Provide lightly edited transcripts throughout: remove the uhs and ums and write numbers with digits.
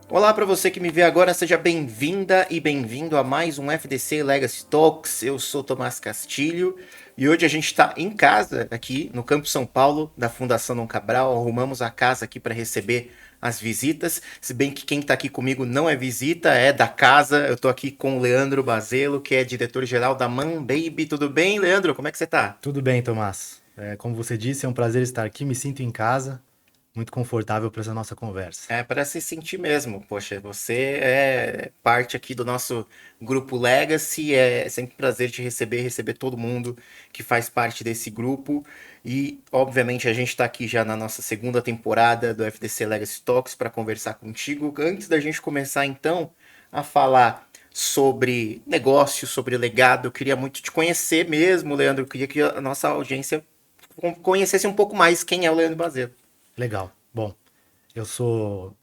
Olá para você que me vê agora, seja bem-vinda e bem-vindo a mais um FDC Legacy Talks. Eu sou Tomás Castilho e hoje a gente está em casa aqui no Campo São Paulo da Fundação Dom Cabral. Arrumamos a casa aqui para receber as visitas, se bem que quem está aqui comigo não é visita, é da casa. Eu estou aqui com o Leandro Bazelo, que é diretor-geral da Man Baby. Tudo bem, Leandro? Como é que você está? Tudo bem, Tomás. Como você disse, é um prazer estar aqui. Me sinto em casa, muito confortável para essa nossa conversa. É para se sentir mesmo. Poxa, você é parte aqui do nosso grupo Legacy. É sempre um prazer te receber todo mundo que faz parte desse grupo. E, obviamente, a gente está aqui já na nossa segunda temporada do FDC Legacy Talks para conversar contigo. Antes da gente começar, então, a falar sobre negócio, sobre legado, eu queria muito te conhecer mesmo, Leandro. Eu queria que a nossa audiência conhecesse um pouco mais quem é o Leandro Bazelo. Legal. Bom, eu sou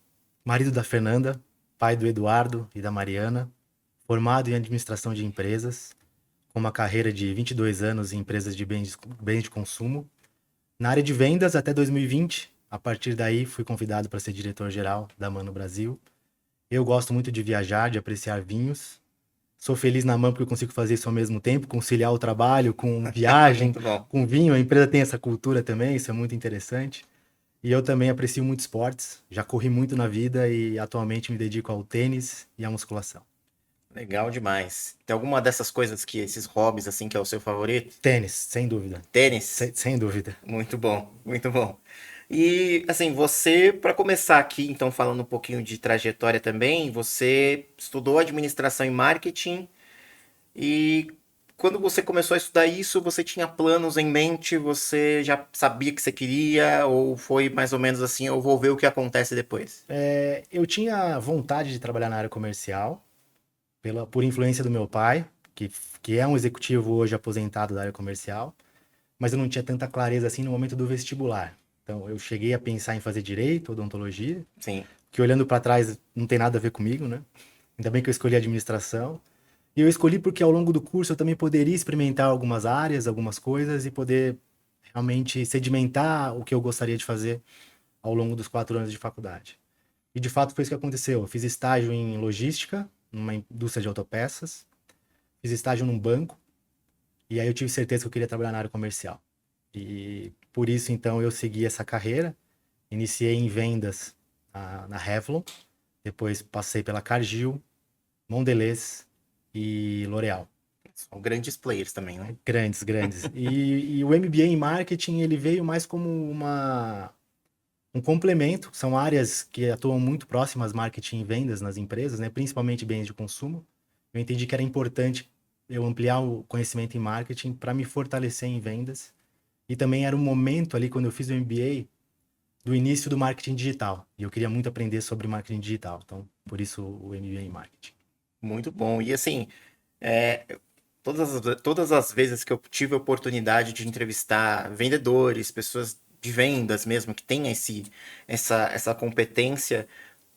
marido da Fernanda, pai do Eduardo e da Mariana, formado em administração de empresas, com uma carreira de 22 anos em empresas de bens de consumo. Na área de vendas até 2020, a partir daí fui convidado para ser diretor-geral da Mano Brasil. Eu gosto muito de viajar, de apreciar vinhos. Sou feliz na mão porque eu consigo fazer isso ao mesmo tempo, conciliar o trabalho com viagem, Muito bom. com vinho. A empresa tem essa cultura também, isso é muito interessante. E eu também aprecio muito esportes, já corri muito na vida e atualmente me dedico ao tênis e à musculação. Legal demais. Tem alguma dessas coisas que, esses hobbies, assim, que é o seu favorito? Tênis, sem dúvida. Tênis? Sem dúvida. Muito bom, muito bom. E, assim, você, para começar aqui, então, falando um pouquinho de trajetória também, você estudou administração e marketing e quando você começou a estudar isso, você tinha planos em mente, você já sabia que você queria, ou foi mais ou menos assim, eu vou ver o que acontece depois? Eu tinha vontade de trabalhar na área comercial, por influência do meu pai, que é um executivo hoje aposentado da área comercial, mas eu não tinha tanta clareza assim no momento do vestibular. Então eu cheguei a pensar em fazer direito, odontologia, Sim, que olhando para trás não tem nada a ver comigo, né? Ainda bem que eu escolhi administração. E eu escolhi porque ao longo do curso eu também poderia experimentar algumas áreas, algumas coisas e poder realmente sedimentar o que eu gostaria de fazer ao longo dos 4 anos de faculdade. E de fato foi isso que aconteceu. Eu fiz estágio em logística, numa indústria de autopeças, fiz estágio num banco e aí eu tive certeza que eu queria trabalhar na área comercial. E por isso então eu segui essa carreira, iniciei em vendas na Revlon, depois passei pela Cargill, Mondelez e L'Oréal. são grandes players também, né? Grandes, grandes. E o MBA em marketing, ele veio mais como um complemento. São áreas que atuam muito próximas marketing e vendas nas empresas, né? Principalmente bens de consumo. Eu entendi que era importante eu ampliar o conhecimento em marketing para me fortalecer em vendas. E também era um momento ali, quando eu fiz o MBA, do início do marketing digital. E eu queria muito aprender sobre marketing digital. Então, por isso o MBA em marketing. Muito bom. E assim, é, todas as vezes que eu tive a oportunidade de entrevistar vendedores, pessoas de vendas mesmo, que têm essa competência,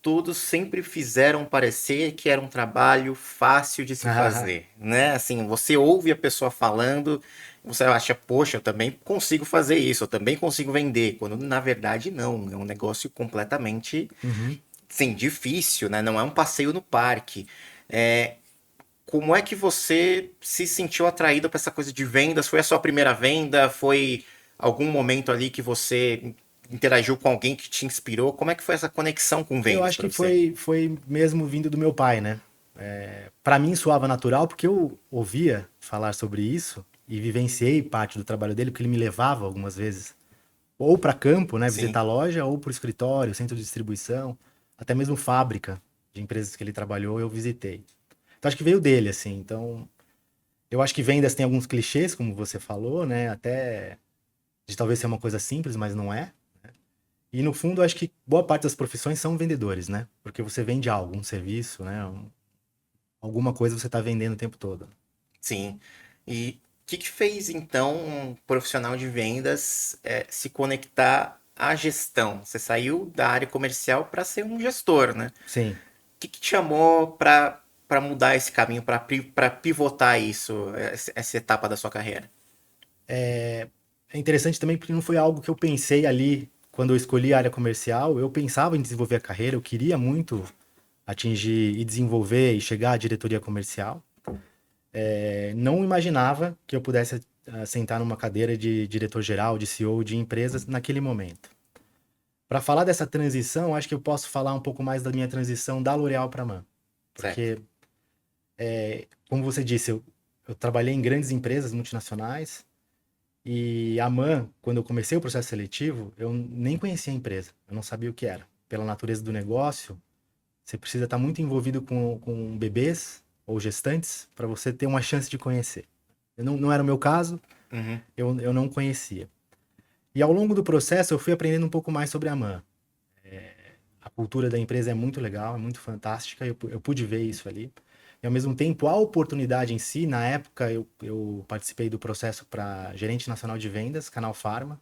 todos sempre fizeram parecer que era um trabalho fácil de se fazer, né? Assim, você ouve a pessoa falando, você acha, poxa, eu também consigo fazer isso, eu também consigo vender, quando na verdade não, é um negócio completamente, Uhum. sim, difícil, né? Não é um passeio no parque. É, como é que você se sentiu atraído para essa coisa de vendas? Foi a sua primeira venda? Foi algum momento ali que você interagiu com alguém que te inspirou? Como é que foi essa conexão com Eu vendas acho para que você? foi mesmo vindo do meu pai, né? Para mim soava natural porque eu ouvia falar sobre isso e vivenciei parte do trabalho dele, porque ele me levava algumas vezes ou para campo, né, Sim, visitar loja, ou para o escritório, centro de distribuição, até mesmo fábrica de empresas que ele trabalhou, eu visitei. Então acho que veio dele, assim. Então eu acho que vendas tem alguns clichês, como você falou, né? Até de talvez ser uma coisa simples, mas não é. E no fundo, acho que boa parte das profissões são vendedores, né? Porque você vende algo, um serviço, né? Alguma coisa você está vendendo o tempo todo. sim. E o que fez então um profissional de vendas se conectar à gestão? Você saiu da área comercial para ser um gestor, né? Sim. Que te chamou para mudar esse caminho, para pivotar isso, essa etapa da sua carreira? é interessante também porque não foi algo que eu pensei ali quando eu escolhi a área comercial. Eu pensava em desenvolver a carreira, eu queria muito atingir e desenvolver e chegar à diretoria comercial. Não imaginava que eu pudesse sentar numa cadeira de diretor-geral, de CEO de empresas naquele momento. Para falar dessa transição, acho que eu posso falar um pouco mais da minha transição da L'Oréal para a MAN. Certo. Porque, como você disse, eu trabalhei em grandes empresas multinacionais e a MAN, quando eu comecei o processo seletivo, eu nem conhecia a empresa, eu não sabia o que era. Pela natureza do negócio, você precisa estar muito envolvido com bebês ou gestantes para você ter uma chance de conhecer. Não era o meu caso, Uhum. eu não conhecia. E ao longo do processo eu fui aprendendo um pouco mais sobre a MAN. A cultura da empresa é muito legal, é muito fantástica, eu pude ver isso ali. E ao mesmo tempo, a oportunidade em si, na época eu participei do processo para gerente nacional de vendas, Canal Farma,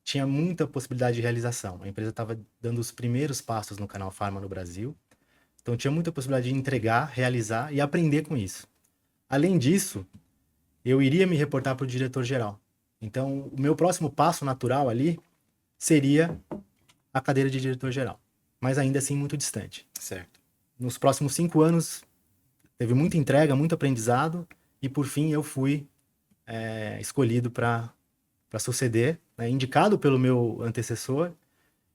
tinha muita possibilidade de realização. A empresa estava dando os primeiros passos no Canal Farma no Brasil, então tinha muita possibilidade de entregar, realizar e aprender com isso. Além disso, eu iria me reportar para o diretor-geral. Então, o meu próximo passo natural ali seria a cadeira de diretor-geral, mas ainda assim muito distante. Certo. Nos próximos 5 anos, teve muita entrega, muito aprendizado, e por fim eu fui escolhido para suceder, né, indicado pelo meu antecessor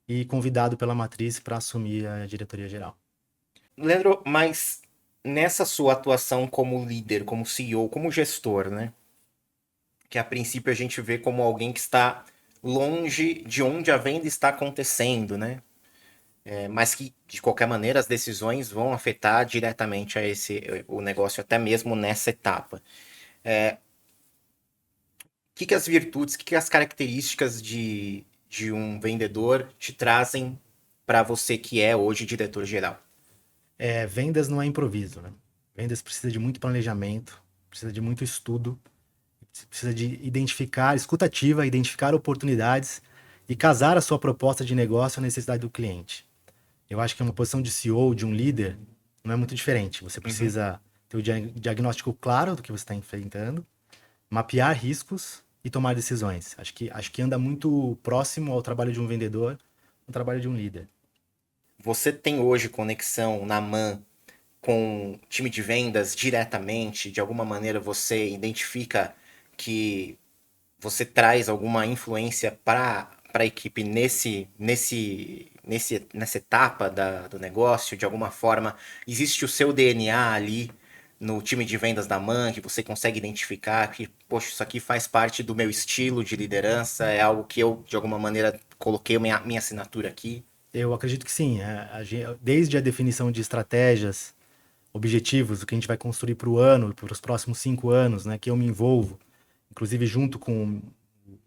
e convidado pela matriz para assumir a diretoria geral. Leandro, mas nessa sua atuação como líder, como CEO, como gestor, né? Que a princípio a gente vê como alguém que está longe de onde a venda está acontecendo, né? Mas que, de qualquer maneira, as decisões vão afetar diretamente a o negócio, até mesmo nessa etapa. O que as virtudes, o que as características de um vendedor te trazem para você que é hoje diretor-geral? Vendas não é improviso, né? Vendas precisa de muito planejamento, precisa de muito estudo, precisa de identificar, escutativa, identificar oportunidades e casar a sua proposta de negócio à necessidade do cliente. Eu acho que uma posição de CEO, de um líder, não é muito diferente. Você Uhum. precisa ter o diagnóstico claro do que você está enfrentando, mapear riscos e tomar decisões. Acho que anda muito próximo ao trabalho de um vendedor, ao trabalho de um líder. Você tem hoje conexão na MAN com time de vendas diretamente? De alguma maneira você identifica que você traz alguma influência para a equipe nessa etapa do negócio? De alguma forma, existe o seu DNA ali no time de vendas da MAN que você consegue identificar que, poxa, isso aqui faz parte do meu estilo de liderança, é algo que eu, de alguma maneira, coloquei minha assinatura aqui? Eu acredito que sim. Desde a definição de estratégias, objetivos, o que a gente vai construir para o ano, para os próximos 5 anos, né, que eu me envolvo, inclusive junto com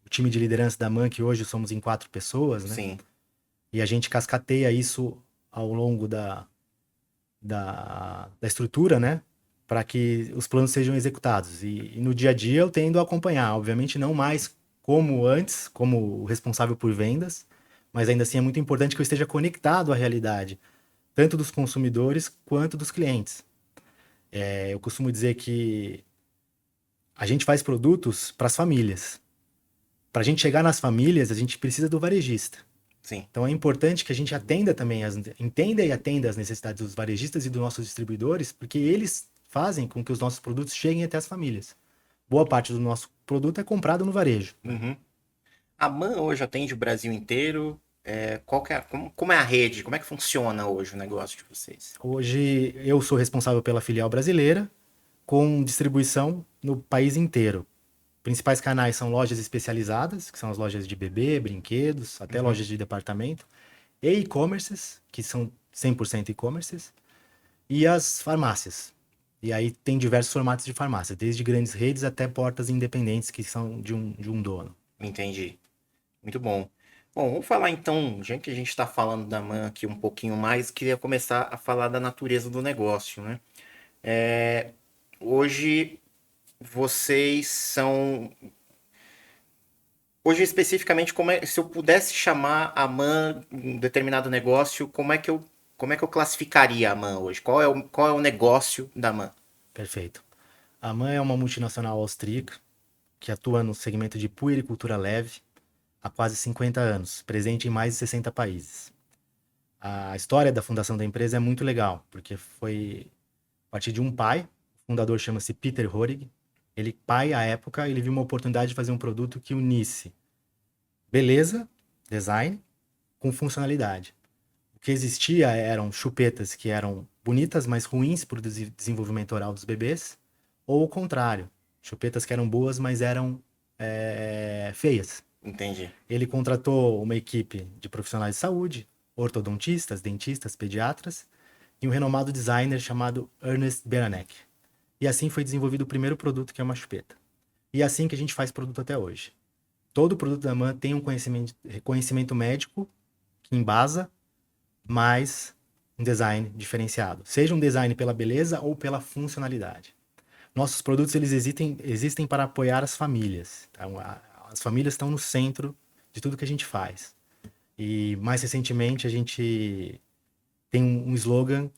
o time de liderança da MAN, que hoje somos em 4 pessoas, né? Sim. E a gente cascateia isso ao longo da estrutura, né? Para que os planos sejam executados. E no dia a dia eu tendo a acompanhar, obviamente não mais como antes, como o responsável por vendas, mas ainda assim é muito importante que eu esteja conectado à realidade, tanto dos consumidores quanto dos clientes. Eu costumo dizer que a gente faz produtos para as famílias. Para a gente chegar nas famílias, a gente precisa do varejista. Sim. Então é importante que a gente atenda também, entenda e atenda as necessidades dos varejistas e dos nossos distribuidores, porque eles fazem com que os nossos produtos cheguem até as famílias. Boa parte do nosso produto é comprado no varejo, né? Uhum. A MAN hoje atende o Brasil inteiro. Qual que é, como é a rede? Como é que funciona hoje o negócio de vocês? Hoje eu sou responsável pela filial brasileira, com distribuição no país inteiro. Principais canais são lojas especializadas, que são as lojas de bebê, brinquedos, até Uhum. lojas de departamento, e e-commerces, que são 100% e-commerces, e as farmácias. E aí tem diversos formatos de farmácia, desde grandes redes até portas independentes que são de um dono. Entendi. Muito bom. Bom, vamos falar então, já que a gente está falando da MAN aqui um pouquinho mais, queria começar a falar da natureza do negócio, né? É, hoje vocês são. Hoje especificamente, se eu pudesse chamar a MAN um determinado negócio, como é que eu classificaria a MAN hoje? Qual é o negócio da MAN? Perfeito. A MAN é uma multinacional austríaca, que atua no segmento de puericultura leve há quase 50 anos, presente em mais de 60 países. A história da fundação da empresa é muito legal, porque foi a partir de um pai, o fundador chama-se Peter Horig. Ele, pai à época, ele viu uma oportunidade de fazer um produto que unisse beleza, design, com funcionalidade. O que existia eram chupetas que eram bonitas, mas ruins para o desenvolvimento oral dos bebês, ou o contrário, chupetas que eram boas, mas eram feias. Entendi. Ele contratou uma equipe de profissionais de saúde, ortodontistas, dentistas, pediatras, e um renomado designer chamado Ernest Beranek. E assim foi desenvolvido o primeiro produto, que é uma chupeta. E é assim que a gente faz produto até hoje. Todo produto da MAN tem um conhecimento médico que embasa, mas um design diferenciado. Seja um design pela beleza ou pela funcionalidade. Nossos produtos eles existem para apoiar as famílias. Então, as famílias estão no centro de tudo que a gente faz. E mais recentemente a gente tem um slogan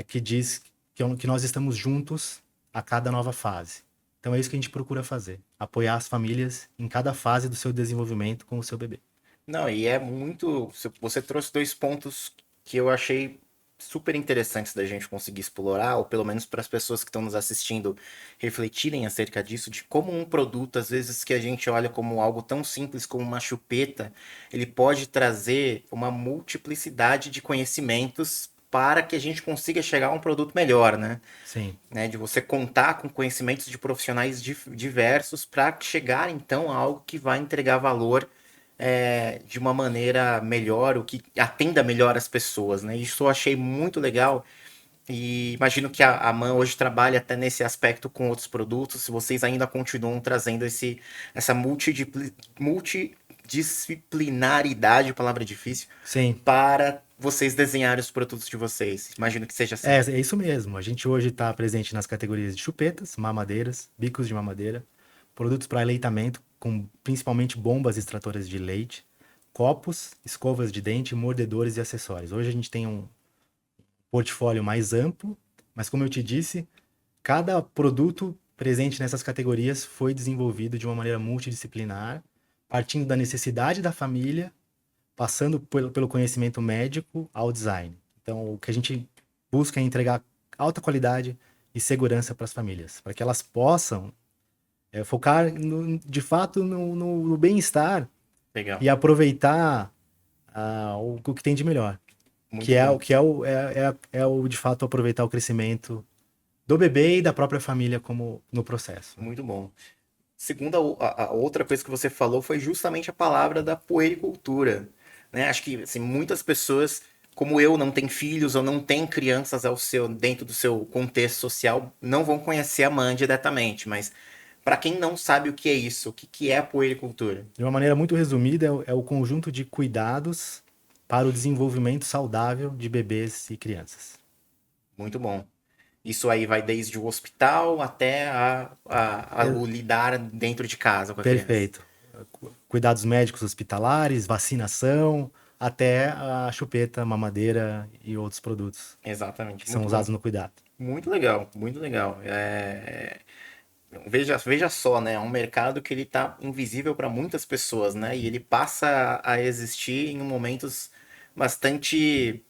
que diz que nós estamos juntos a cada nova fase. Então é isso que a gente procura fazer, apoiar as famílias em cada fase do seu desenvolvimento com o seu bebê. Não, e é muito. Você trouxe dois pontos que eu achei super interessantes da gente conseguir explorar, ou pelo menos para as pessoas que estão nos assistindo refletirem acerca disso, de como um produto, às vezes que a gente olha como algo tão simples como uma chupeta, ele pode trazer uma multiplicidade de conhecimentos para que a gente consiga chegar a um produto melhor, né? Sim, De você contar com conhecimentos de profissionais diversos para chegar então a algo que vai entregar valor de uma maneira melhor, o que atenda melhor as pessoas, né? Isso eu achei muito legal e imagino que a Man hoje trabalha até nesse aspecto com outros produtos, se vocês ainda continuam trazendo essa multidisciplinaridade, palavra difícil, sim. para vocês desenharem os produtos de vocês. Imagino que seja assim. É isso mesmo. A gente hoje está presente nas categorias de chupetas, mamadeiras, bicos de mamadeira, produtos para aleitamento, com principalmente bombas extratoras de leite, copos, escovas de dente, mordedores e acessórios. Hoje a gente tem um portfólio mais amplo, mas como eu te disse, cada produto presente nessas categorias foi desenvolvido de uma maneira multidisciplinar, partindo da necessidade da família, passando pelo conhecimento médico ao design. Então, o que a gente busca é entregar alta qualidade e segurança para as famílias, para que elas possam focar de fato no bem-estar Legal. e aproveitar o que tem de melhor, Muito bom. que é o de fato aproveitar o crescimento do bebê e da própria família como no processo. Muito bom. Segunda, a outra coisa que você falou foi justamente a palavra da puericultura, né? Acho que assim, muitas pessoas, como eu, não têm filhos ou não têm crianças dentro do seu contexto social, não vão conhecer a mãe diretamente, mas para quem não sabe o que é isso, o que que é a puericultura? De uma maneira muito resumida, é o conjunto de cuidados para o desenvolvimento saudável de bebês e crianças. Muito bom. Isso aí vai desde o hospital até É, o lidar dentro de casa com a criança. perfeito. Cuidados médicos hospitalares, vacinação, até a chupeta, mamadeira e outros produtos Exatamente, que são muito usados bom. no cuidado. Muito legal, muito legal. Veja só, né? É um mercado que ele tá invisível para muitas pessoas, né? E ele passa a existir em momentos bastante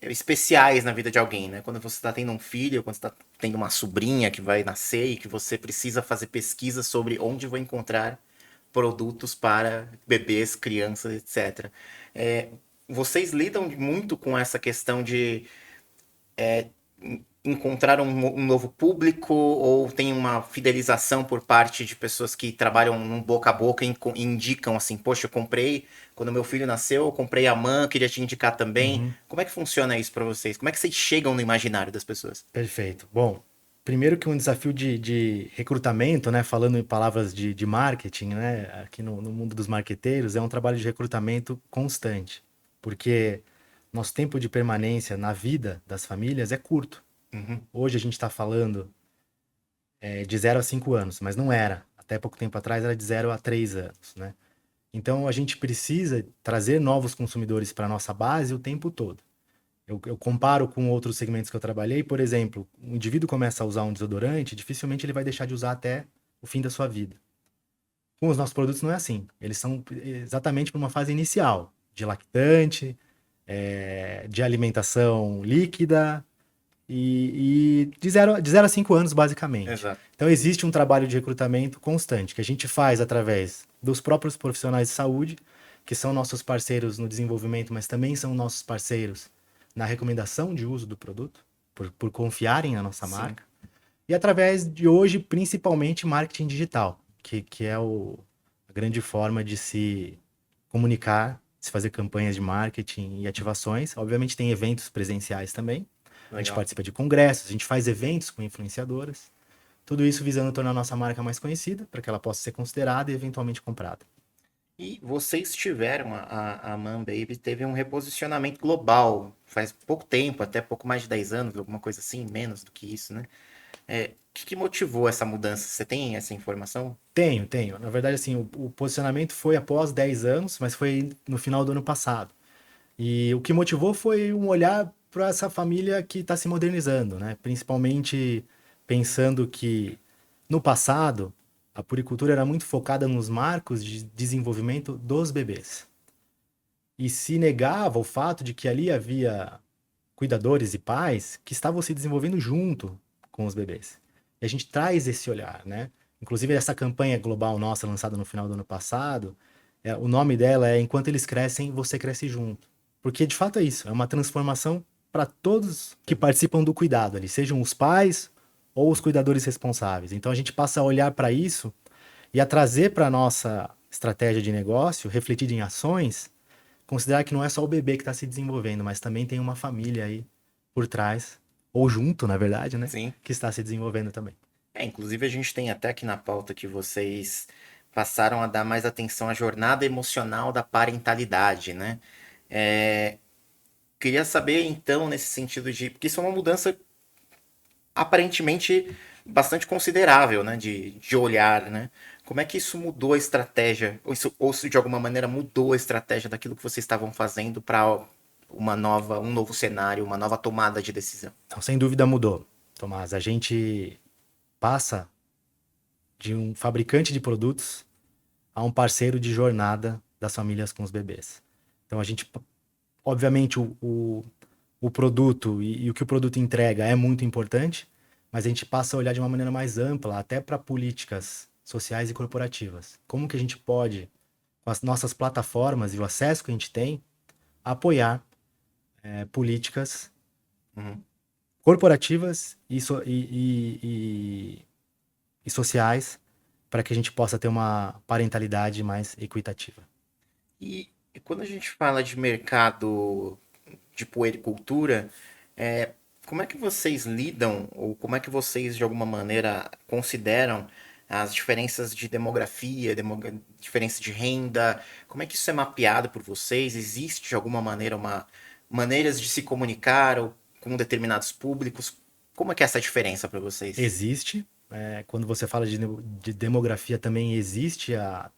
especiais na vida de alguém, né? Quando você está tendo um filho, quando você está tendo uma sobrinha que vai nascer e que você precisa fazer pesquisa sobre onde vou encontrar produtos para bebês, crianças, etc. É, vocês lidam muito com essa questão de encontrar um novo público ou tem uma fidelização por parte de pessoas que trabalham num boca a boca e indicam assim, poxa, eu comprei quando meu filho nasceu, eu comprei a Man, queria te indicar também. Uhum, Como é que funciona isso para vocês? Como é que vocês chegam no imaginário das pessoas? perfeito. Bom, primeiro que um desafio de recrutamento, né? Falando em palavras de marketing, né? Aqui no mundo dos marqueteiros, é um trabalho de recrutamento constante. Porque nosso tempo de permanência na vida das famílias é curto. Uhum, Hoje a gente está falando de 0 a 5 anos, mas não era. Até pouco tempo atrás era de 0 a 3 anos, né? Então a gente precisa trazer novos consumidores para a nossa base o tempo todo. Eu comparo com outros segmentos que eu trabalhei, por exemplo, um indivíduo começa a usar um desodorante, dificilmente ele vai deixar de usar até o fim da sua vida. Com os nossos produtos não é assim. Eles são exatamente para uma fase inicial, de lactante, de alimentação líquida e de zero a 5 anos, basicamente. Exato. Então, existe um trabalho de recrutamento constante que a gente faz através dos próprios profissionais de saúde, que são nossos parceiros no desenvolvimento, mas também são nossos parceiros na recomendação de uso do produto, por confiarem na nossa Sim. marca. E através de hoje, principalmente, marketing digital, que é a grande forma de se comunicar, se fazer campanhas de marketing e ativações. Obviamente tem eventos presenciais também. A gente Legal. participa de congressos, a gente faz eventos com influenciadoras. Tudo isso visando tornar a nossa marca mais conhecida, para que ela possa ser considerada e eventualmente comprada. E vocês tiveram, a Man Baby teve um reposicionamento global faz pouco tempo, até pouco mais de 10 anos, alguma coisa assim, menos do que isso, né? O que motivou essa mudança? Você tem essa informação? Tenho. Na verdade, assim, o posicionamento foi após 10 anos, mas foi no final do ano passado. E o que motivou foi um olhar para essa família que está se modernizando, né? Principalmente pensando que no passado a puricultura era muito focada nos marcos de desenvolvimento dos bebês. E se negava o fato de que ali havia cuidadores e pais que estavam se desenvolvendo junto com os bebês. E a gente traz esse olhar, né? Inclusive essa campanha global nossa lançada no final do ano passado, o nome dela é Enquanto Eles Crescem, Você Cresce Junto. Porque de fato é isso, é uma transformação para todos que participam do cuidado ali, sejam os pais ou os cuidadores responsáveis. Então a gente passa a olhar para isso e a trazer para a nossa estratégia de negócio, refletida em ações, considerar que não é só o bebê que está se desenvolvendo, mas também tem uma família aí por trás, ou junto, na verdade, né? Sim. Que está se desenvolvendo também. Inclusive a gente tem até aqui na pauta que vocês passaram a dar mais atenção à jornada emocional da parentalidade, né? É, Queria saber então, nesse sentido de. Porque isso é uma mudança aparentemente bastante considerável, né? De olhar, né? Como é que isso mudou a estratégia? Ou se de alguma maneira mudou a estratégia daquilo que vocês estavam fazendo para um novo cenário, uma nova tomada de decisão? Então, sem dúvida mudou, Tomás. A gente passa de um fabricante de produtos a um parceiro de jornada das famílias com os bebês. Então, a gente, obviamente, o produto e o que o produto entrega é muito importante, mas a gente passa a olhar de uma maneira mais ampla, até para políticas sociais e corporativas. Como que a gente pode, com as nossas plataformas e o acesso que a gente tem, apoiar políticas Uhum. corporativas e sociais para que a gente possa ter uma parentalidade mais equitativa. E quando a gente fala de mercado de puericultura, é, como é que vocês lidam, ou como é que vocês, de alguma maneira, consideram as diferenças de demografia, diferença de renda? Como é que isso é mapeado por vocês? Existe, de alguma maneira, maneiras de se comunicar ou com determinados públicos? Como é que é essa diferença para vocês? Existe, quando você fala de demografia, também existe a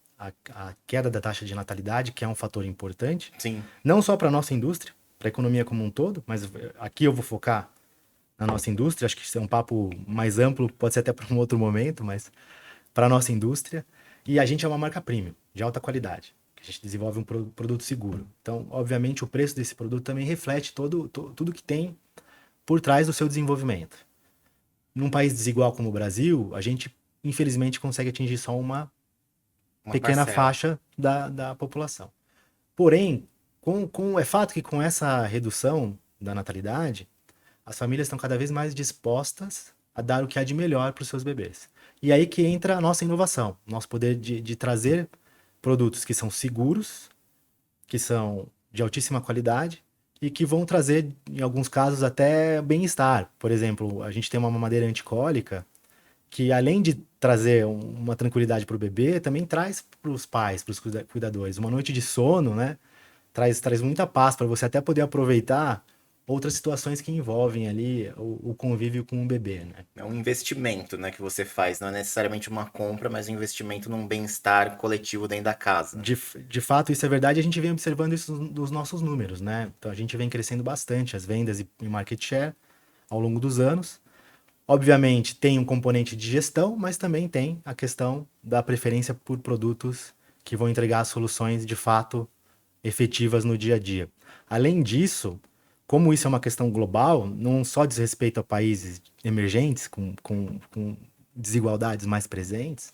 queda da taxa de natalidade, que é um fator importante, Sim, não só para a nossa indústria, para a economia como um todo, mas aqui eu vou focar na nossa indústria, acho que isso é um papo mais amplo, pode ser até para um outro momento, mas para a nossa indústria. E a gente é uma marca premium, de alta qualidade, que a gente desenvolve um produto seguro. Então, obviamente, o preço desse produto também reflete tudo que tem por trás do seu desenvolvimento. Num país desigual como o Brasil, a gente, infelizmente, consegue atingir só uma uma pequena parcela. faixa da população. Porém, é fato que com essa redução da natalidade, as famílias estão cada vez mais dispostas a dar o que há de melhor para os seus bebês. E aí que entra a nossa inovação, nosso poder de trazer produtos que são seguros, que são de altíssima qualidade e que vão trazer, em alguns casos, até bem-estar. Por exemplo, a gente tem uma mamadeira anticólica que, além de trazer uma tranquilidade para o bebê, também traz para os pais, para os cuidadores. Uma noite de sono, né? Traz muita paz para você até poder aproveitar outras situações que envolvem ali o convívio com o bebê, né? É um investimento, né, que você faz, não é necessariamente uma compra, mas um investimento num bem-estar coletivo dentro da casa. De fato, isso é verdade, a gente vem observando isso dos nossos números, né? Então a gente vem crescendo bastante as vendas e market share ao longo dos anos. Obviamente, tem um componente de gestão, mas também tem a questão da preferência por produtos que vão entregar soluções de fato efetivas no dia a dia. Além disso, como isso é uma questão global, não só diz respeito a países emergentes com desigualdades mais presentes,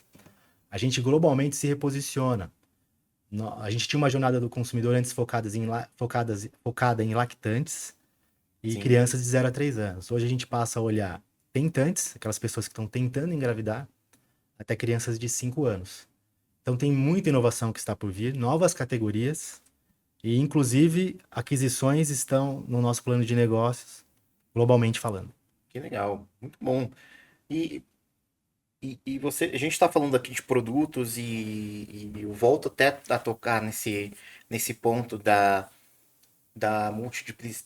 a gente globalmente se reposiciona. A gente tinha uma jornada do consumidor antes focada em lactantes e Sim. crianças de 0 a 3 anos. Hoje a gente passa a olhar tentantes, aquelas pessoas que estão tentando engravidar, até crianças de 5 anos. Então tem muita inovação que está por vir, novas categorias, e inclusive aquisições estão no nosso plano de negócios, globalmente falando. Que legal, muito bom. E, e você, a gente está falando aqui de produtos e eu volto até a tocar nesse ponto da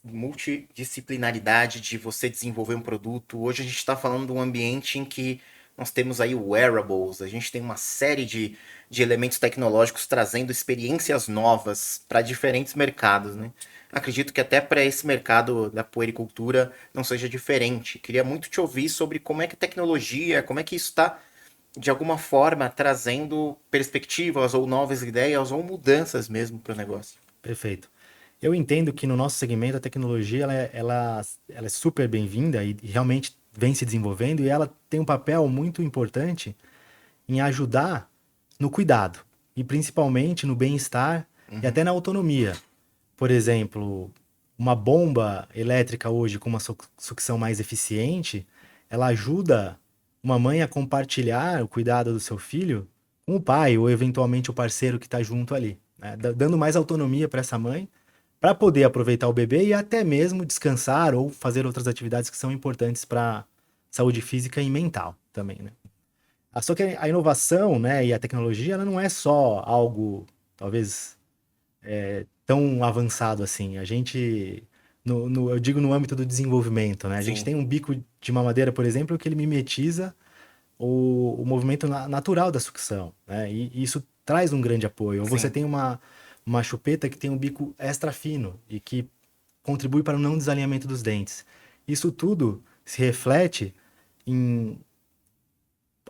multidisciplinaridade de você desenvolver um produto. Hoje a gente está falando de um ambiente em que nós temos aí wearables, a gente tem uma série de elementos tecnológicos trazendo experiências novas para diferentes mercados, né? Acredito que até para esse mercado da puericultura não seja diferente. Queria muito te ouvir sobre como é que a tecnologia, como é que isso está, de alguma forma, trazendo perspectivas ou novas ideias ou mudanças mesmo para o negócio. Perfeito. Eu entendo que no nosso segmento a tecnologia ela é super bem-vinda e realmente vem se desenvolvendo e ela tem um papel muito importante em ajudar no cuidado e principalmente no bem-estar e Uhum. até na autonomia. Por exemplo, uma bomba elétrica hoje com uma sucção mais eficiente, ela ajuda uma mãe a compartilhar o cuidado do seu filho com o pai ou eventualmente o parceiro que está junto ali, né? Dando mais autonomia para essa mãe para poder aproveitar o bebê e até mesmo descansar ou fazer outras atividades que são importantes para saúde física e mental também, né? Só que a inovação, né, e a tecnologia, ela não é só algo, talvez, tão avançado assim. A gente, eu digo no âmbito do desenvolvimento, né? A gente Sim, tem um bico de mamadeira, por exemplo, que ele mimetiza o movimento natural da sucção, né? E isso traz um grande apoio. Ou você sim. tem uma chupeta que tem um bico extra fino e que contribui para o não desalinhamento dos dentes. Isso tudo se reflete em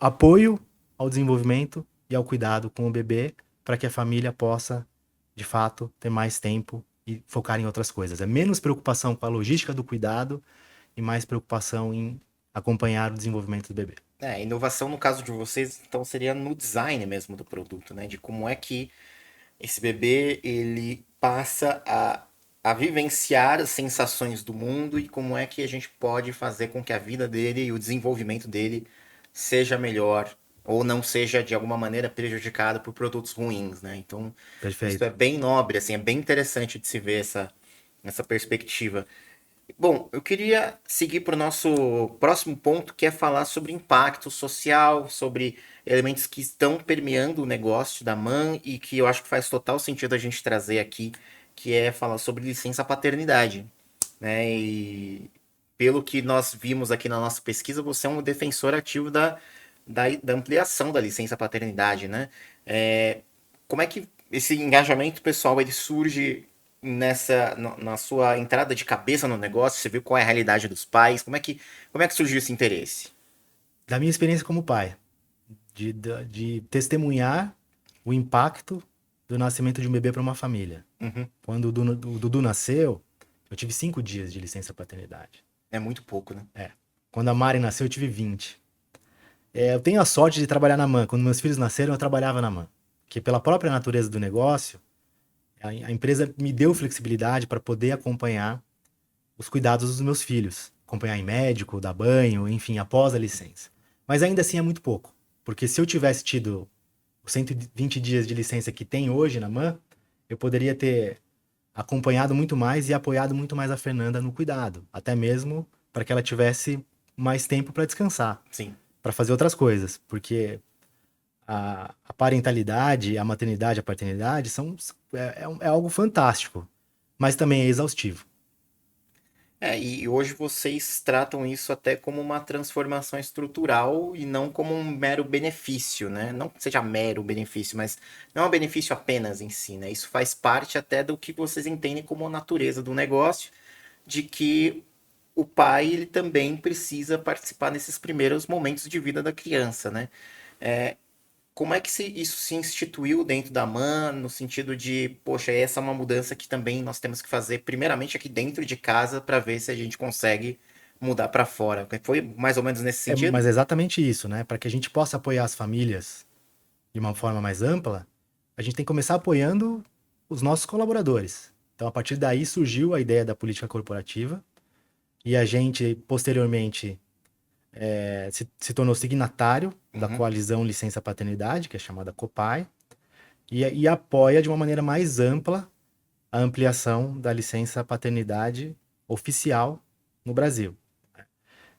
apoio ao desenvolvimento e ao cuidado com o bebê para que a família possa, de fato, ter mais tempo e focar em outras coisas. É menos preocupação com a logística do cuidado e mais preocupação em acompanhar o desenvolvimento do bebê. É, inovação no caso de vocês, então seria no design mesmo do produto, né? De como é que esse bebê ele passa a vivenciar as sensações do mundo e como é que a gente pode fazer com que a vida dele e o desenvolvimento dele seja melhor ou não seja de alguma maneira prejudicado por produtos ruins, né? Então, isso é Perfeito. bem nobre, assim, é bem interessante de se ver essa perspectiva. Bom, eu queria seguir para o nosso próximo ponto, que é falar sobre impacto social, sobre elementos que estão permeando o negócio da MAN e que eu acho que faz total sentido a gente trazer aqui, que é falar sobre licença paternidade, né? E pelo que nós vimos aqui na nossa pesquisa, você é um defensor ativo da ampliação da licença paternidade, né? Como é que esse engajamento pessoal ele surge na sua entrada de cabeça no negócio? Você viu qual é a realidade dos pais? Como é que surgiu esse interesse? Da minha experiência como pai, de testemunhar o impacto do nascimento de um bebê para uma família. Uhum. Quando o Dudu nasceu, eu tive 5 dias de licença paternidade. É muito pouco, né? É. Quando a Mari nasceu, eu tive 20. Eu tenho a sorte de trabalhar na MAN. Quando meus filhos nasceram, eu trabalhava na MAN. Que pela própria natureza do negócio, a empresa me deu flexibilidade para poder acompanhar os cuidados dos meus filhos. Acompanhar em médico, dar banho, enfim, após a licença. Mas ainda assim é muito pouco. Porque se eu tivesse tido os 120 dias de licença que tem hoje na MAN, eu poderia ter acompanhado muito mais e apoiado muito mais a Fernanda no cuidado. Até mesmo para que ela tivesse mais tempo para descansar, Sim. para fazer outras coisas. Porque a parentalidade, a maternidade, a paternidade é algo fantástico, mas também é exaustivo. E hoje vocês tratam isso até como uma transformação estrutural e não como um mero benefício, né? Não que seja mero benefício, mas não é um benefício apenas em si, né? Isso faz parte até do que vocês entendem como a natureza do negócio, de que o pai ele também precisa participar nesses primeiros momentos de vida da criança, né? Como é que isso se instituiu dentro da MAN, no sentido de, poxa, essa é uma mudança que também nós temos que fazer, primeiramente aqui dentro de casa, para ver se a gente consegue mudar para fora. Foi mais ou menos nesse sentido? Mas é exatamente isso, né? Para que a gente possa apoiar as famílias de uma forma mais ampla, a gente tem que começar apoiando os nossos colaboradores. Então, a partir daí surgiu a ideia da política corporativa e a gente, posteriormente, se tornou signatário da Uhum, coalizão Licença Paternidade, que é chamada COPAI, e apoia de uma maneira mais ampla a ampliação da licença paternidade oficial no Brasil.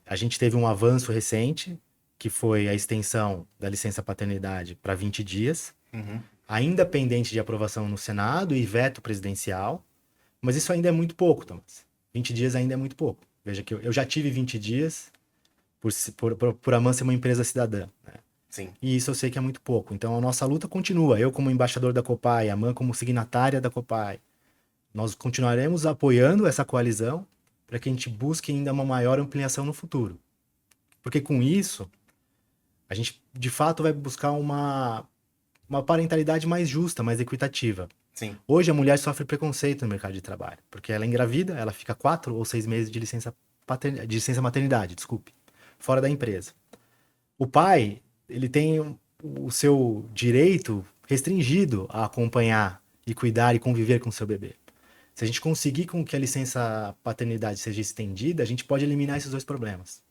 A gente teve um avanço recente, que foi a extensão da licença paternidade para 20 dias, uhum. ainda pendente de aprovação no Senado e veto presidencial, mas isso ainda é muito pouco, Thomas. 20 dias ainda é muito pouco. Veja que eu já tive 20 dias por a MAN ser uma empresa cidadã, né? Sim, E isso eu sei que é muito pouco. Então a nossa luta continua. Eu como embaixador da Copai, a MAN como signatária da Copai, nós continuaremos apoiando essa coalizão para que a gente busque ainda uma maior ampliação no futuro. Porque com isso, a gente de fato vai buscar uma parentalidade mais justa, mais equitativa. sim, Hoje a mulher sofre preconceito no mercado de trabalho, porque ela é engravida, ela fica 4 ou 6 meses de de licença maternidade, desculpe, fora da empresa. O pai, ele tem o seu direito restringido a acompanhar e cuidar e conviver com o seu bebê. Se a gente conseguir com que a licença paternidade seja estendida, a gente pode eliminar esses dois problemas.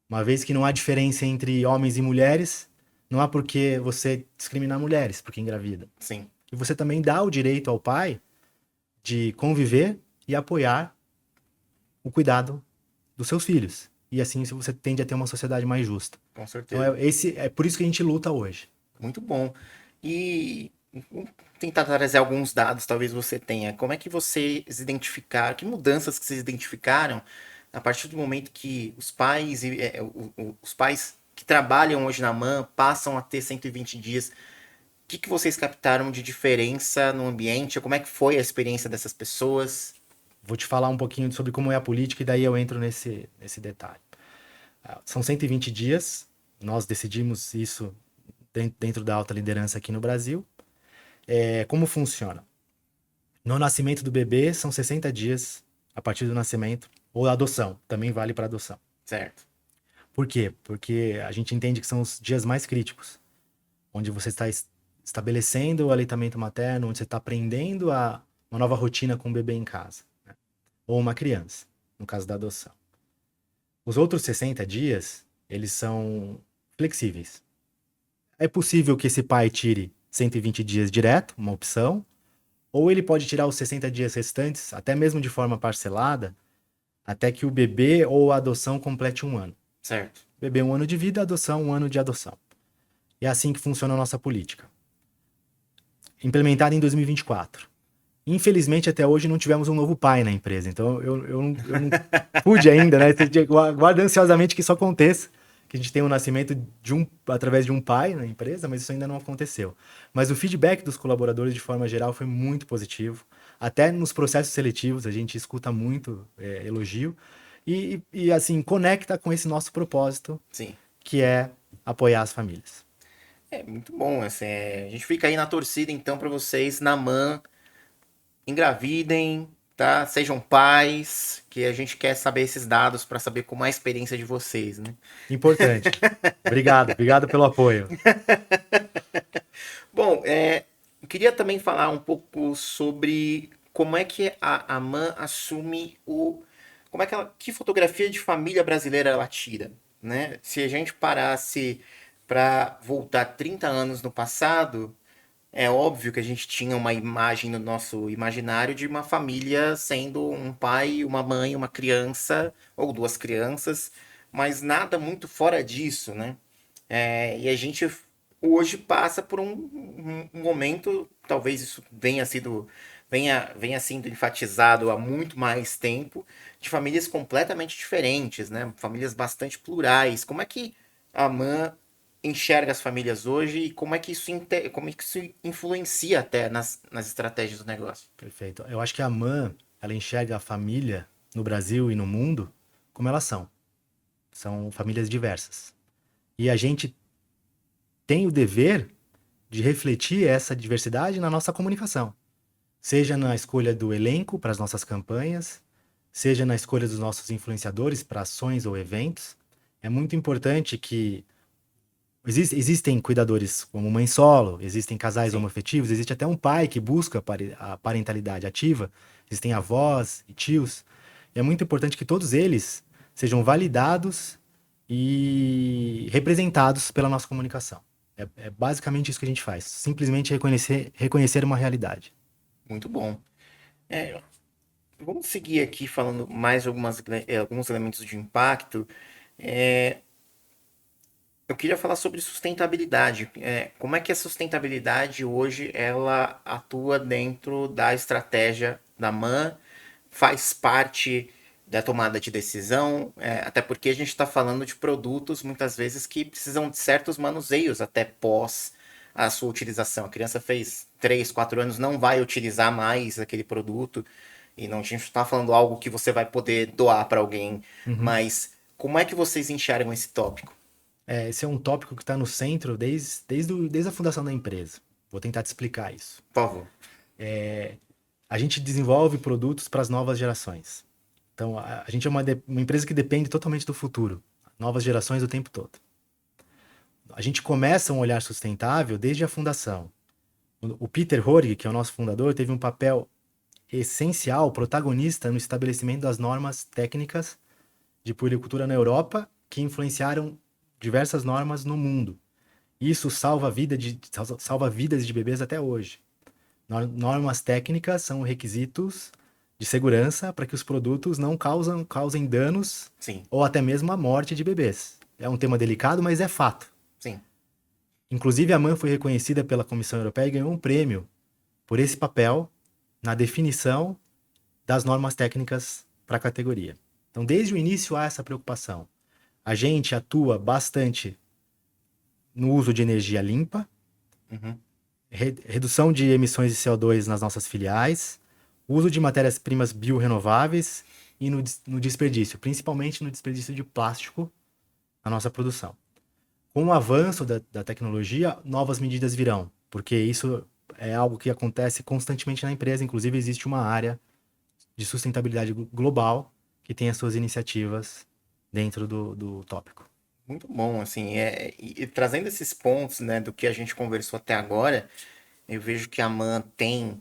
Uma vez que não há diferença entre homens e mulheres, não há por que você discriminar mulheres porque engravida. sim. E você também dá o direito ao pai de conviver e apoiar o cuidado dos seus filhos. E assim você tende a ter uma sociedade mais justa. Com Então certeza. é por isso que a gente luta hoje. Muito bom. E vamos tentar trazer alguns dados, talvez você tenha. Como é que vocês identificaram, que mudanças que vocês identificaram a partir do momento que os pais os pais que trabalham hoje na MAN passam a ter 120 dias? O que vocês captaram de diferença no ambiente? Como é que foi a experiência dessas pessoas? Vou te falar um pouquinho sobre como é a política e daí eu entro nesse detalhe. São 120 dias, nós decidimos isso dentro da alta liderança aqui no Brasil. Como funciona? No nascimento do bebê, são 60 dias a partir do nascimento, ou a adoção, também vale para adoção. Certo. Por quê? Porque a gente entende que são os dias mais críticos, onde você está estabelecendo o aleitamento materno, onde você está aprendendo uma nova rotina com o bebê em casa, né? Ou uma criança, no caso da adoção. Os outros 60 dias, eles são flexíveis. É possível que esse pai tire 120 dias direto, uma opção, ou ele pode tirar os 60 dias restantes, até mesmo de forma parcelada, até que o bebê ou a adoção complete um ano. Certo. Bebê 1 ano de vida, adoção 1 ano de adoção. E é assim que funciona a nossa política. Implementada em 2024. Infelizmente, até hoje não tivemos um novo pai na empresa. Então, eu não pude ainda, né? Guardo ansiosamente que isso aconteça. Que a gente tenha o nascimento através de um pai na empresa, mas isso ainda não aconteceu. Mas o feedback dos colaboradores, de forma geral, foi muito positivo. Até nos processos seletivos, a gente escuta muito elogio. Assim, conecta com esse nosso propósito, Sim. que é apoiar as famílias. É muito bom. Assim, a gente fica aí na torcida, então, para vocês na MAN engravidem, tá? Sejam pais, que a gente quer saber esses dados para saber como é a experiência de vocês, né? Importante. Obrigado pelo apoio. Bom, eu queria também falar um pouco sobre como é que a MAN assume como é que que fotografia de família brasileira ela tira, né? Se a gente parasse para voltar 30 anos no passado, é óbvio que a gente tinha uma imagem no nosso imaginário de uma família sendo um pai, uma mãe, uma criança ou duas crianças, mas nada muito fora disso, né? E a gente hoje passa por um momento, talvez isso venha sendo enfatizado há muito mais tempo, de famílias completamente diferentes, né? Famílias bastante plurais. Como é que a MAN enxerga as famílias hoje e como é que isso influencia até nas estratégias do negócio? Perfeito. Eu acho que a MAN, ela enxerga a família no Brasil e no mundo como elas são. São famílias diversas. E a gente tem o dever de refletir essa diversidade na nossa comunicação. Seja na escolha do elenco para as nossas campanhas, seja na escolha dos nossos influenciadores para ações ou eventos. É muito importante que existem cuidadores como mãe solo, existem casais Sim, homoafetivos, existe até um pai que busca a parentalidade ativa, existem avós e tios. E é muito importante que todos eles sejam validados e representados pela nossa comunicação. É basicamente isso que a gente faz. Simplesmente reconhecer uma realidade. muito bom. É, vamos seguir aqui falando mais alguns elementos de impacto. É, eu queria falar sobre sustentabilidade. Como é que a sustentabilidade hoje ela atua dentro da estratégia da MAN? Faz parte da tomada de decisão? Até porque a gente está falando de produtos muitas vezes que precisam de certos manuseios até pós a sua utilização. A criança fez 3, 4 anos, não vai utilizar mais aquele produto. E não a gente está falando algo que você vai poder doar para alguém. Uhum. Mas como é que vocês enxergam esse tópico? Esse é um tópico que está no centro desde a fundação da empresa. Vou tentar te explicar isso. Por favor. A gente desenvolve produtos para as novas gerações. Então, a gente é uma empresa que depende totalmente do futuro. Novas gerações o tempo todo. A gente começa um olhar sustentável desde a fundação. O Peter Horg, que é o nosso fundador, teve um papel essencial, protagonista no estabelecimento das normas técnicas de puericultura na Europa, que influenciaram diversas normas no mundo. Isso salva vidas de bebês até hoje. Normas técnicas são requisitos de segurança para que os produtos não causem danos Sim, ou até mesmo a morte de bebês. É um tema delicado, mas é fato. sim. Inclusive, a MAN foi reconhecida pela Comissão Europeia e ganhou um prêmio por esse papel na definição das normas técnicas para a categoria. Então, desde o início há essa preocupação. A gente atua bastante no uso de energia limpa, Uhum. redução de emissões de CO2 nas nossas filiais, uso de matérias-primas biorrenováveis e no desperdício, principalmente no desperdício de plástico na nossa produção. Com o avanço da tecnologia, novas medidas virão, porque isso é algo que acontece constantemente na empresa. Inclusive, existe uma área de sustentabilidade global que tem as suas iniciativas dentro do tópico. Muito bom, assim, e trazendo esses pontos, né, do que a gente conversou até agora, eu vejo que a MAN tem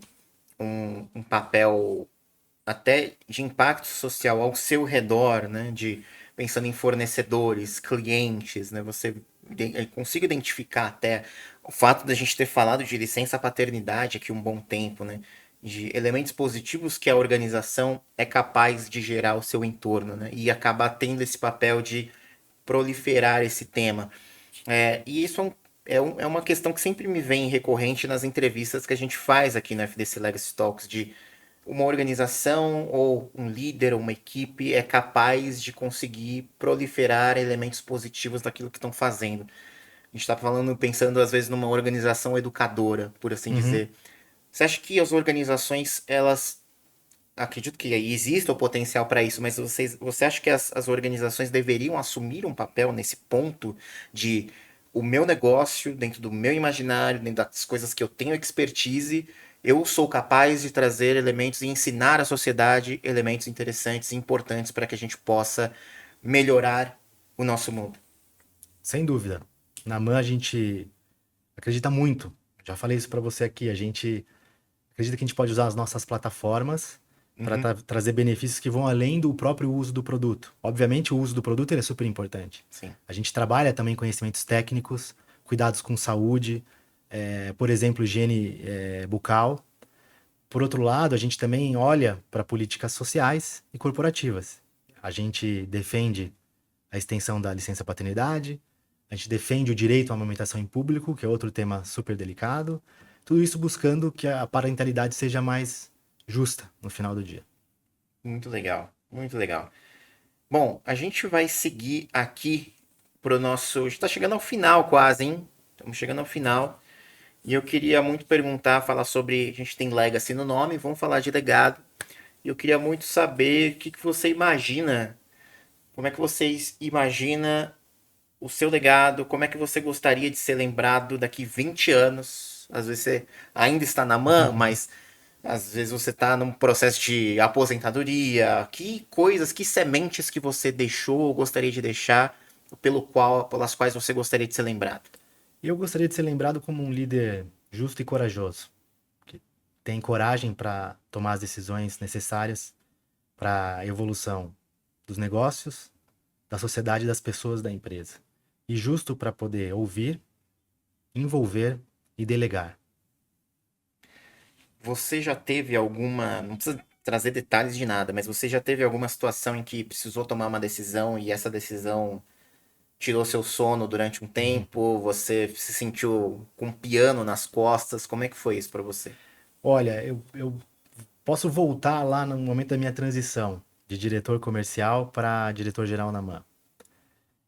um papel até de impacto social ao seu redor, né, de pensando em fornecedores, clientes, né, você consiga identificar até o fato da gente ter falado de licença paternidade aqui um bom tempo, né, de elementos positivos que a organização é capaz de gerar ao seu entorno, né, e acabar tendo esse papel de proliferar esse tema. E isso é uma questão que sempre me vem recorrente nas entrevistas que a gente faz aqui na FDC Legacy Talks, de uma organização ou um líder ou uma equipe é capaz de conseguir proliferar elementos positivos daquilo que estão fazendo. A gente está falando, pensando às vezes numa organização educadora, por assim Uhum. dizer. Você acha que as organizações, elas acredito que exista o potencial para isso, mas você acha que as organizações deveriam assumir um papel nesse ponto de o meu negócio, dentro do meu imaginário, dentro das coisas que eu tenho expertise, eu sou capaz de trazer elementos e ensinar à sociedade elementos interessantes e importantes para que a gente possa melhorar o nosso mundo? Sem dúvida. Na MAN a gente acredita muito. Já falei isso para você aqui. A gente acredita que a gente pode usar as nossas plataformas para Uhum, trazer benefícios que vão além do próprio uso do produto. Obviamente, o uso do produto ele é super importante. sim. A gente trabalha também conhecimentos técnicos, cuidados com saúde, por exemplo, higiene bucal. Por outro lado, a gente também olha para políticas sociais e corporativas. A gente defende a extensão da licença paternidade, a gente defende o direito à amamentação em público, que é outro tema super delicado. Tudo isso buscando que a parentalidade seja mais justa no final do dia. Muito legal, muito legal. Bom, a gente vai seguir aqui pro nosso. Está chegando ao final quase, hein? Estamos chegando ao final. E eu queria muito perguntar, falar sobre. A gente tem Legacy no nome, vamos falar de legado. E eu queria muito saber o que você imagina Como é que vocês imagina o seu legado? Como é que você gostaria de ser lembrado daqui 20 anos? Às vezes você ainda está na MAN, mas às vezes você está num processo de aposentadoria. Que coisas, que sementes que você deixou ou gostaria de deixar, pelas quais você gostaria de ser lembrado? Eu gostaria de ser lembrado como um líder justo e corajoso, que tem coragem para tomar as decisões necessárias para a evolução dos negócios, da sociedade e das pessoas da empresa. E justo para poder ouvir, envolver e delegar. Você já teve alguma, não precisa trazer detalhes de nada, mas você já teve alguma situação em que precisou tomar uma decisão e essa decisão tirou seu sono durante um Uhum. tempo? Você se sentiu com um piano nas costas? Como é que foi isso pra você? Olha, eu posso voltar lá no momento da minha transição de diretor comercial para diretor-geral na MAN.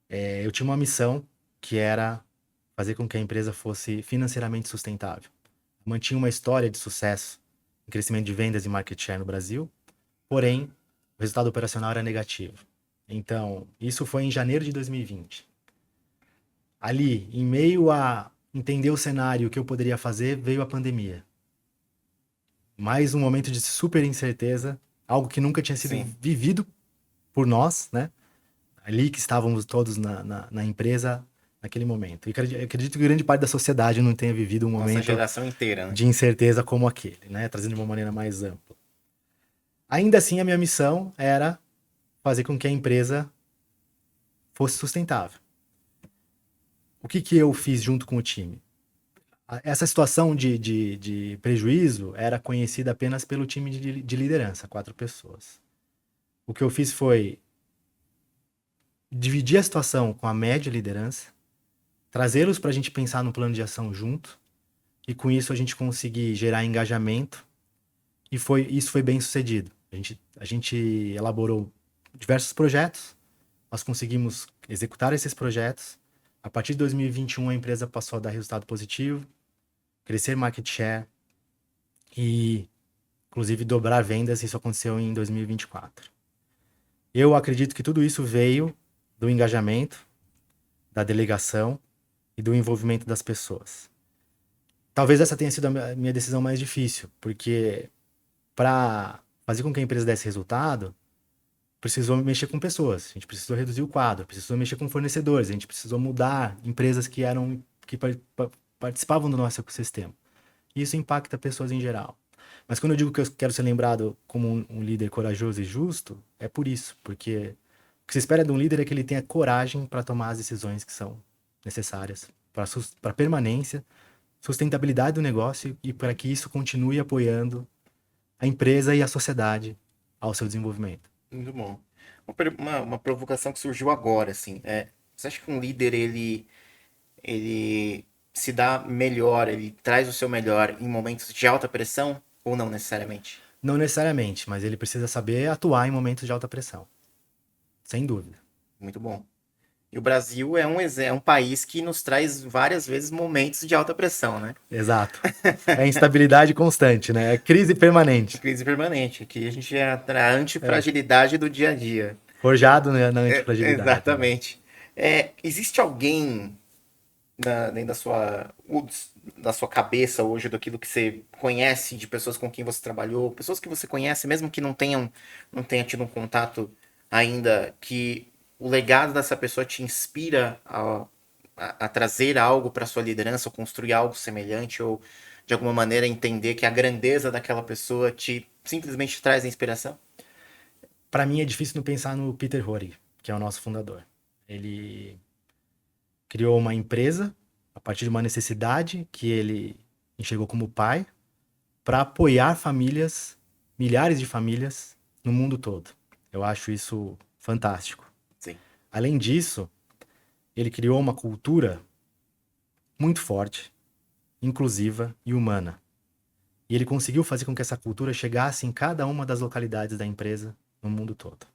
Eu tinha uma missão que era fazer com que a empresa fosse financeiramente sustentável. Mantinha uma história de sucesso em crescimento de vendas e market share no Brasil, porém, o resultado operacional era negativo. Então, isso foi em janeiro de 2020. Ali, em meio a entender o cenário, o que eu poderia fazer, veio a pandemia. Mais um momento de super incerteza, algo que nunca tinha sido Sim, vivido por nós, né? Ali que estávamos todos na empresa naquele momento. E acredito que grande parte da sociedade não tenha vivido um nossa momento geração inteira, né? de incerteza como aquele, né? Trazendo de uma maneira mais ampla. Ainda assim, a minha missão era fazer com que a empresa fosse sustentável. O que que eu fiz junto com o time? Essa situação de prejuízo era conhecida apenas pelo time de liderança, 4 pessoas. O que eu fiz foi dividir a situação com a média liderança, trazê-los para a gente pensar no plano de ação junto, e com isso a gente conseguir gerar engajamento, e isso foi bem sucedido. A gente elaborou diversos projetos, nós conseguimos executar esses projetos. A partir de 2021, a empresa passou a dar resultado positivo, crescer market share e, inclusive, dobrar vendas. Isso aconteceu em 2024. Eu acredito que tudo isso veio do engajamento, da delegação e do envolvimento das pessoas. Talvez essa tenha sido a minha decisão mais difícil, porque para fazer com que a empresa desse resultado, precisou mexer com pessoas, a gente precisou reduzir o quadro, precisou mexer com fornecedores, a gente precisou mudar empresas que participavam do nosso ecossistema. E isso impacta pessoas em geral. Mas quando eu digo que eu quero ser lembrado como um líder corajoso e justo, é por isso, porque o que se espera de um líder é que ele tenha coragem para tomar as decisões que são necessárias para permanência, sustentabilidade do negócio e para que isso continue apoiando a empresa e a sociedade ao seu desenvolvimento. Muito bom. Uma provocação que surgiu agora, assim, você acha que um líder, ele se dá melhor, ele traz o seu melhor em momentos de alta pressão ou não necessariamente? Não necessariamente, mas ele precisa saber atuar em momentos de alta pressão, sem dúvida. Muito bom. E o Brasil é um país que nos traz várias vezes momentos de alta pressão, né? Exato. É instabilidade constante, né? É crise permanente. Crise permanente. Aqui a gente é a antifragilidade do dia a dia. Forjado, né, na antifragilidade, né? Exatamente. Existe alguém dentro da sua cabeça hoje, daquilo que você conhece, de pessoas com quem você trabalhou, pessoas que você conhece, mesmo que não tenha tido um contato ainda, que o legado dessa pessoa te inspira a trazer algo para sua liderança, ou construir algo semelhante, ou de alguma maneira entender que a grandeza daquela pessoa te simplesmente traz a inspiração? Para mim é difícil não pensar no Peter Horig, que é o nosso fundador. Ele criou uma empresa a partir de uma necessidade que ele enxergou como pai para apoiar famílias, milhares de famílias no mundo todo. Eu acho isso fantástico. Sim. Além disso, ele criou uma cultura muito forte, inclusiva e humana. E ele conseguiu fazer com que essa cultura chegasse em cada uma das localidades da empresa no mundo todo.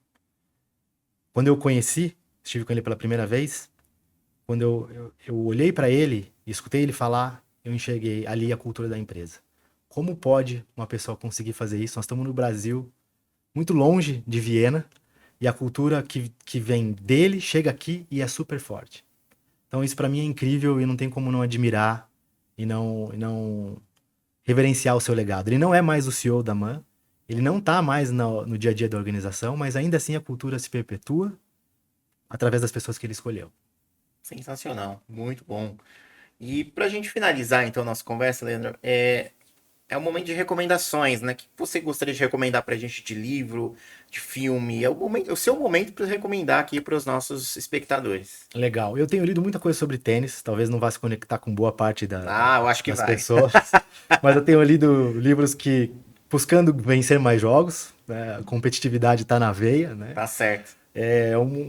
Quando eu conheci, estive com ele pela primeira vez, quando eu olhei para ele e escutei ele falar, eu enxerguei ali a cultura da empresa. Como pode uma pessoa conseguir fazer isso? Nós estamos no Brasil, muito longe de Viena, e a cultura que vem dele chega aqui e é super forte. Então isso para mim é incrível e não tem como não admirar e não reverenciar o seu legado. Ele não é mais o CEO da MAN, ele não está mais no dia a dia da organização, mas ainda assim a cultura se perpetua através das pessoas que ele escolheu. Sensacional, muito bom. E para a gente finalizar então a nossa conversa, Leandro, é um momento de recomendações, né? O que você gostaria de recomendar para a gente de livro, de filme? É o seu momento para recomendar aqui para os nossos espectadores. Legal. Eu tenho lido muita coisa sobre tênis, talvez não vá se conectar com boa parte Eu acho que das vai. pessoas, mas eu tenho lido livros que buscando vencer mais jogos, né? A competitividade está na veia, né? Tá certo.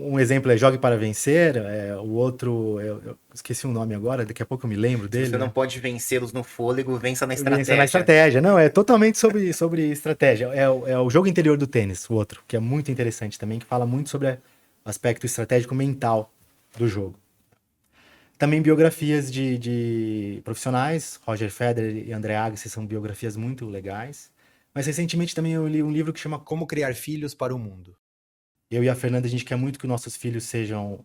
Um exemplo é Jogue para Vencer, o outro, eu esqueci o nome agora, daqui a pouco eu me lembro Se dele. você não Né? pode vencê-los no fôlego, vença na Vencer na estratégia. estratégia. Não, é totalmente sobre estratégia. É o jogo interior do tênis, o outro, que é muito interessante também, que fala muito sobre o aspecto estratégico mental do jogo. Também biografias de profissionais, Roger Federer e André Agassi são biografias muito legais. Mas recentemente também eu li um livro que chama Como Criar Filhos para o Mundo. Eu e a Fernanda, a gente quer muito que os nossos filhos tenham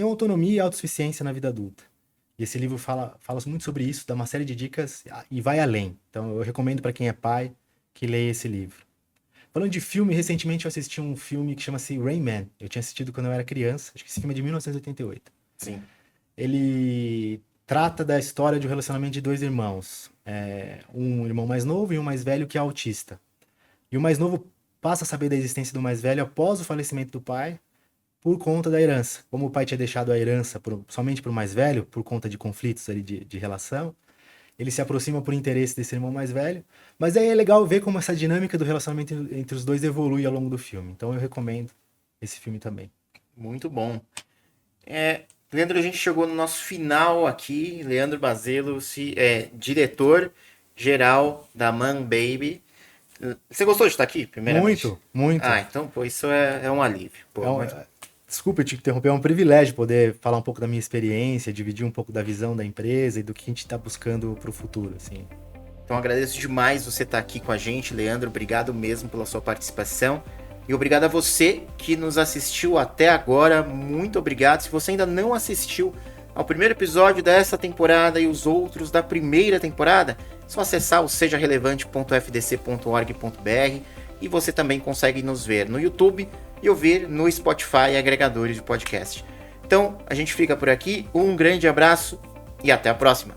autonomia e autossuficiência na vida adulta. E esse livro fala muito sobre isso, dá uma série de dicas e vai além. Então eu recomendo para quem é pai que leia esse livro. Falando de filme, recentemente eu assisti um filme que chama-se Rain Man. Eu tinha assistido quando eu era criança, acho que esse filme é de 1988. Sim. Ele trata da história de um relacionamento de dois irmãos. Um irmão mais novo e um mais velho que é autista. E o mais novo passa a saber da existência do mais velho após o falecimento do pai, por conta da herança. Como o pai tinha deixado a herança somente para o mais velho, por conta de conflitos ali de relação, ele se aproxima por interesse desse irmão mais velho. Mas aí é legal ver como essa dinâmica do relacionamento entre os dois evolui ao longo do filme. Então eu recomendo esse filme também. Muito bom. Leandro, a gente chegou no nosso final aqui. Leandro Bazelo, diretor-geral da Man Baby. Você gostou de estar aqui, primeiramente? Muito. Então, pô, isso é um alívio. Pô, Desculpa te interromper, é um privilégio poder falar um pouco da minha experiência, dividir um pouco da visão da empresa e do que a gente está buscando para o futuro, assim. Então, agradeço demais você estar aqui com a gente, Leandro. Obrigado mesmo pela sua participação. E obrigado a você que nos assistiu até agora. Muito obrigado. Se você ainda não assistiu ao primeiro episódio dessa temporada e os outros da primeira temporada, é só acessar o sejarelevante.fdc.org.br e você também consegue nos ver no YouTube e ouvir no Spotify e agregadores de podcast. Então, a gente fica por aqui. Um grande abraço e até a próxima.